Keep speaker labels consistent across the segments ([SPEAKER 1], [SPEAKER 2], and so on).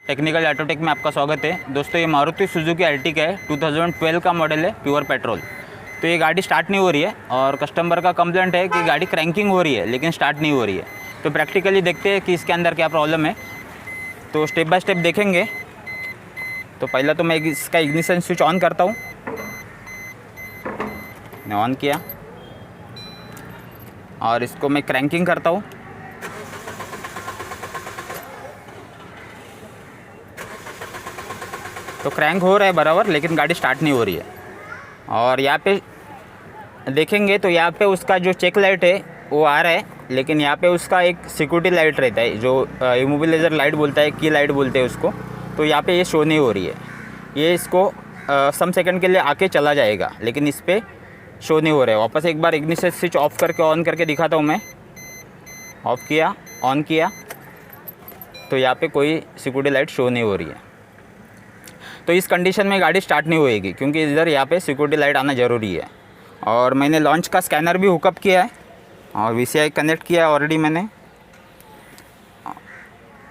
[SPEAKER 1] Technical Autotech में आपका स्वागत है। दोस्तों ये मारुति सुजुकी अर्टिगा है, 2012 का मॉडल है, प्योर पेट्रोल। तो ये गाड़ी स्टार्ट नहीं हो रही है और कस्टमर का कंप्लेंट है कि गाड़ी क्रैंकिंग हो रही है लेकिन स्टार्ट नहीं हो रही है। तो प्रैक्टिकली देखते हैं कि इसके अंदर क्या प्रॉब्लम है। तो स्टेप बाय स्टेप देखेंगे। तो पहला तो मैं इसका इग्निशन स्विच ऑन करता हूँ। मैं ऑन किया और इसको मैं क्रैंकिंग करता हूँ। तो क्रैंक हो रहा है बराबर, लेकिन गाड़ी स्टार्ट नहीं हो रही है। और यहाँ पे देखेंगे तो यहाँ पे उसका जो चेक लाइट है वो आ रहा है, लेकिन यहाँ पे उसका एक सिक्योरिटी लाइट रहता है जो इमोबिलाइजर लाइट बोलता है, की लाइट बोलते हैं उसको। तो यहाँ पे ये शो नहीं हो रही है। ये इसको सम सेकंड के लिए आके चला जाएगा, लेकिन इस पर शो नहीं हो रहा है। वापस एक बार इग्निशन स्विच ऑफ करके ऑन करके दिखाता हूँ मैं। ऑफ़ किया, ऑन किया, तो यहाँ पे कोई सिक्योरिटी लाइट शो नहीं हो रही है। तो इस कंडीशन में गाड़ी स्टार्ट नहीं होएगी, क्योंकि इधर यहाँ पे सिक्योरिटी लाइट आना ज़रूरी है। और मैंने लॉन्च का स्कैनर भी हुकअप किया है और VCI कनेक्ट किया है ऑलरेडी मैंने।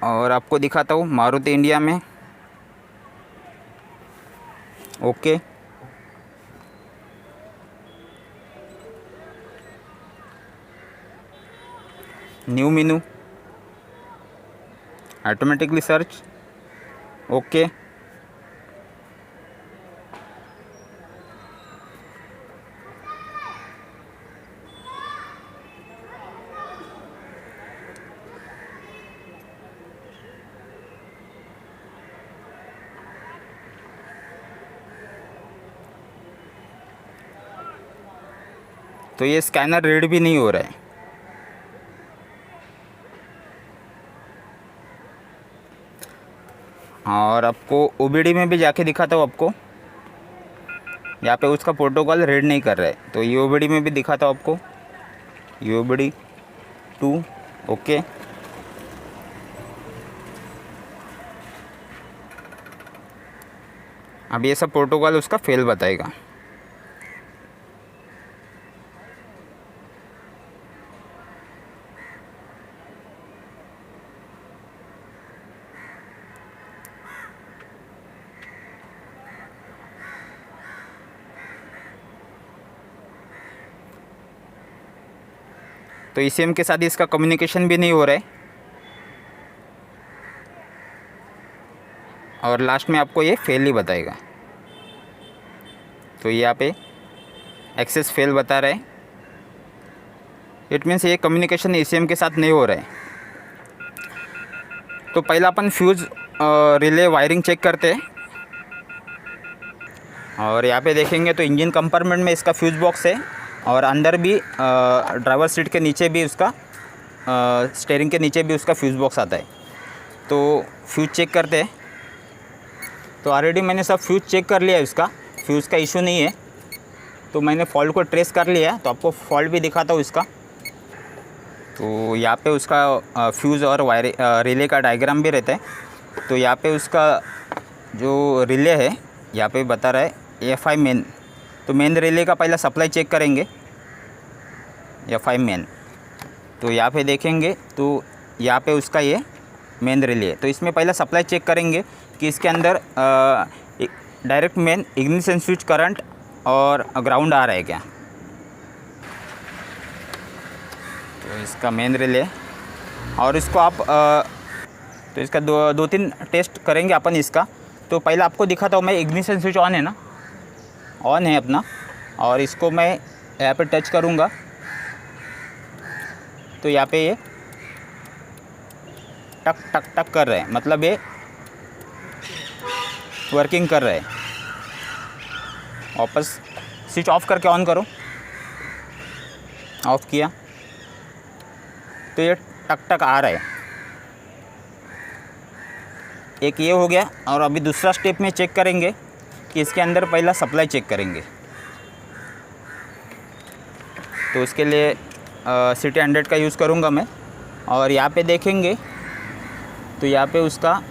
[SPEAKER 1] और आपको दिखाता हूँ मारुति इंडिया में। ओके, न्यू मेनू, ऑटोमेटिकली सर्च। ओके, तो ये स्कैनर रीड भी नहीं हो रहा है। और आपको OBD में भी जाके दिखाता हूँ आपको। यहाँ पे उसका प्रोटोकॉल रीड नहीं कर रहा है, तो ये OBD में भी दिखाता हूँ आपको। OBD 2। ओके, अब ये सब प्रोटोकॉल उसका फेल बताएगा। तो ECM के साथ इसका कम्युनिकेशन भी नहीं हो रहा है। और लास्ट में आपको ये फेल ही बताएगा। तो यहाँ पे एक्सेस फेल बता रहा है। इट मीन्स ये कम्युनिकेशन ECM के साथ नहीं हो रहा है। तो पहला अपन फ्यूज़ रिले वायरिंग चेक करते हैं। और यहाँ पे देखेंगे तो इंजन कंपार्टमेंट में इसका फ्यूज़ बॉक्स है, और अंदर भी ड्राइवर सीट के नीचे भी उसका स्टीयरिंग के नीचे भी उसका फ्यूज़ बॉक्स आता है। तो फ्यूज़ चेक करते हैं। तो ऑलरेडी मैंने सब फ्यूज़ चेक कर लिया है, इसका फ्यूज़ का इशू नहीं है। तो मैंने फॉल्ट को ट्रेस कर लिया है, तो आपको फॉल्ट भी दिखाता हूँ इसका। तो यहाँ पे उसका फ्यूज़ और वायर रिले का डायग्राम भी रहता है। तो यहाँ पे उसका जो रिले है यहाँ पे बता रहा है FI मेन। तो मेन रिले का पहला सप्लाई चेक करेंगे, FI मेन। तो यहाँ पे देखेंगे तो यहाँ पे उसका ये मेन रिले है। तो इसमें पहला सप्लाई चेक करेंगे कि इसके अंदर direct main ignition switch current और ग्राउंड आ रहा है क्या। तो इसका मेन रिले, और इसको आप तो इसका दो तीन टेस्ट करेंगे अपन इसका। तो पहला आपको दिखाता हूँ मैं। इग्निशन स्विच ऑन है ना, ऑन है अपना। और इसको मैं यहाँ पे टच करूँगा तो यहाँ पे ये टक टक टक कर रहे हैं, मतलब ये वर्किंग कर रहे हैं। वापस स्विच ऑफ करके ऑन करो। ऑफ़ किया तो ये टक टक आ रहा है। एक ये हो गया। और अभी दूसरा स्टेप में चेक करेंगे कि इसके अंदर पहला सप्लाई चेक करेंगे। तो उसके लिए CT 100 का यूज़ करूँगा मैं। और यहाँ पे देखेंगे तो यहाँ पे उसका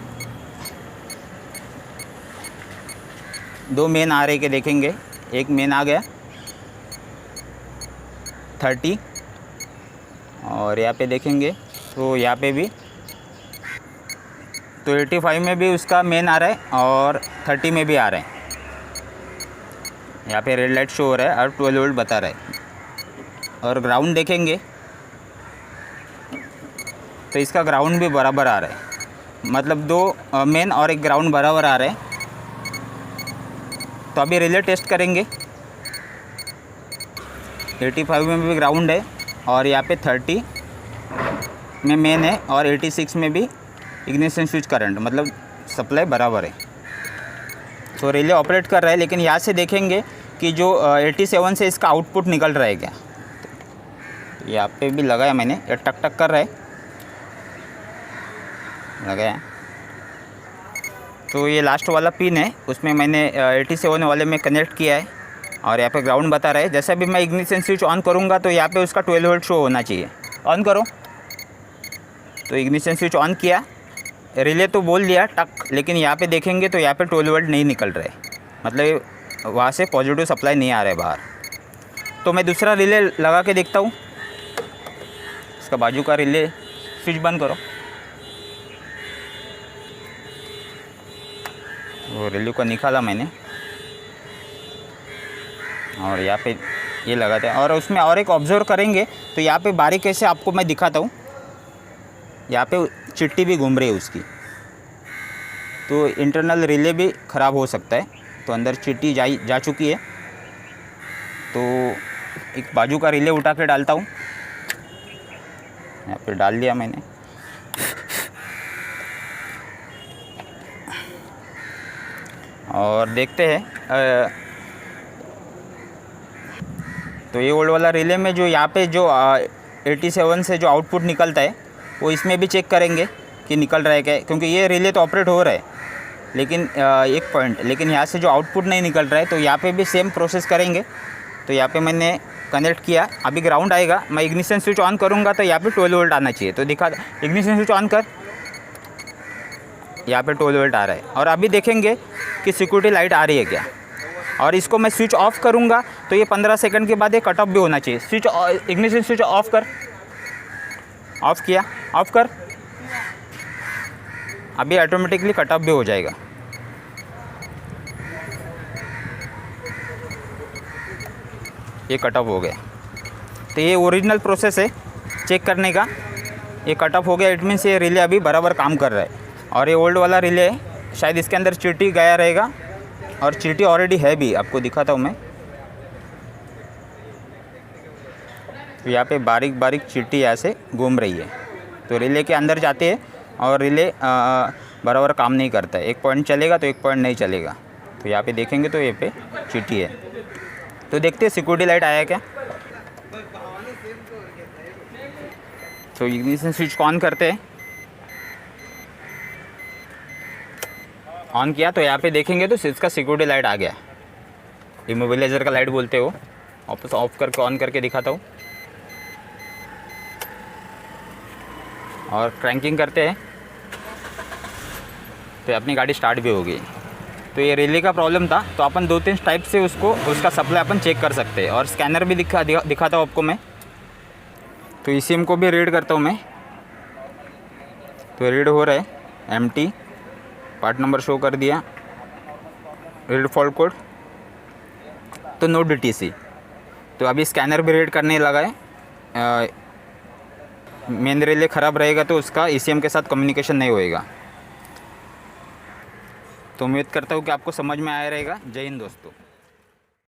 [SPEAKER 1] 2 मेन आ रहे के देखेंगे। एक मेन आ गया 30, और यहाँ पे देखेंगे तो यहाँ पे भी तो 85 में भी उसका मेन आ रहा है और 30 में भी आ रहा है। यहाँ पे रेड लाइट शो हो रहा है और 12 वोल्ट बता रहा है। और ग्राउंड देखेंगे तो इसका ग्राउंड भी बराबर आ रहा है, मतलब 2 मेन और एक ग्राउंड बराबर आ रहा है। तो अभी रिले टेस्ट करेंगे। 85 में भी ग्राउंड है और यहाँ पे 30 में मेन है और 86 में भी इग्निशन स्विच करंट, मतलब सप्लाई बराबर है। तो रिले ऑपरेट कर रहा है, लेकिन यहाँ से देखेंगे कि जो 87 से इसका आउटपुट निकल रहा है क्या। तो यहाँ पे भी लगाया मैंने, ये टक टक कर रहा है, लगाया। तो ये लास्ट वाला पिन है, उसमें मैंने 87 वाले में कनेक्ट किया है और यहाँ पे ग्राउंड बता रहा है। जैसा भी मैं इग्निशन स्विच ऑन करूँगा तो यहाँ पे उसका 12 वोल्ट शो होना चाहिए। ऑन करो, तो इग्निशन स्विच ऑन किया, रिले तो बोल दिया टक, लेकिन यहाँ पे देखेंगे तो यहाँ पे 12 वोल्ट नहीं निकल रहा है, मतलब वहाँ से पॉजिटिव सप्लाई नहीं आ रहा है बाहर। तो मैं दूसरा रिले लगा के देखता हूँ। इसका बाजू का रिले स्विच बंद करो। वो रिले को निकाला मैंने और यहाँ पे ये लगाते हैं। और उसमें और एक ऑब्जर्व करेंगे तो यहाँ पे बारीक से आपको मैं दिखाता हूँ, यहाँ पे चिट्टी भी घूम रही है उसकी। तो इंटरनल रिले भी ख़राब हो सकता है, तो अंदर चिट्टी जा चुकी है। तो एक बाजू का रिले उठा के डालता हूँ, यहाँ पे डाल दिया मैंने। और देखते हैं तो ये ओल्ड वाला रिले में जो यहाँ पे जो 87 से जो आउटपुट निकलता है वो इसमें भी चेक करेंगे कि निकल रहा है क्या, क्योंकि ये रिले तो ऑपरेट हो रहा है, लेकिन एक पॉइंट, लेकिन यहाँ से जो आउटपुट नहीं निकल रहा है। तो यहाँ पे भी सेम प्रोसेस करेंगे। तो यहाँ पे मैंने कनेक्ट किया, अभी ग्राउंड आएगा, मैं इग्निशन स्विच ऑन करूँगा तो यहाँ पे 12 वोल्ट आना चाहिए। तो दिखा, इग्निशन स्विच ऑन कर, यहाँ पे 12 वोल्ट आ रहा है। और अभी देखेंगे कि सिक्योरिटी लाइट आ रही है क्या। और इसको मैं स्विच ऑफ करूँगा तो ये 15 सेकंड के बाद ये कट ऑफ भी होना चाहिए। स्विच इग्निशन स्विच ऑफ कर, ऑफ किया, ऑफ कर, अभी ऑटोमेटिकली कट ऑफ भी हो जाएगा। ये कट ऑफ हो गया। तो ये ओरिजिनल प्रोसेस है चेक करने का। ये कट ऑफ हो गया, इट मीन्स ये रिले अभी बराबर काम कर रहा है। और ये ओल्ड वाला रिले है, शायद इसके अंदर चीटी गया रहेगा, और चीटी ऑलरेडी है भी, आपको दिखाता हूँ मैं। तो यहाँ पे बारीक बारीक चीटी यहाँ से घूम रही है, तो रिले के अंदर जाते हैं और रिले बराबर काम नहीं करता है। एक पॉइंट चलेगा तो एक पॉइंट नहीं चलेगा। तो यहाँ पे देखेंगे तो ये पे चीटी है। तो देखते हैं सिक्योरिटी लाइट आया क्या। तो इग्निशन स्विच ऑन करते हैं, ऑन किया तो यहाँ पे देखेंगे तो इसका सिक्योरिटी लाइट आ गया। इमोबिलाइजर का लाइट बोलते हो। वापस ऑफ करके ऑन करके दिखाता हूँ और क्रैंकिंग करते हैं तो अपनी गाड़ी स्टार्ट भी होगी। तो ये रिले का प्रॉब्लम था, तो अपन 2-3 टाइप से उसका सप्लाई अपन चेक कर सकते हैं। और स्कैनर भी दिखाता हूँ आपको मैं। तो ECM को भी रीड करता हूँ मैं। तो रीड हो रहा है, MT पार्ट नंबर शो कर दिया, रीड फॉल्ट कोड, तो नो DTC। तो अभी स्कैनर भी रीड करने लगा है। मेन रिले ख़राब रहेगा तो उसका ECM के साथ कम्युनिकेशन नहीं होएगा। तो उम्मीद करता हूँ कि आपको समझ में आया रहेगा। जय हिंद दोस्तों।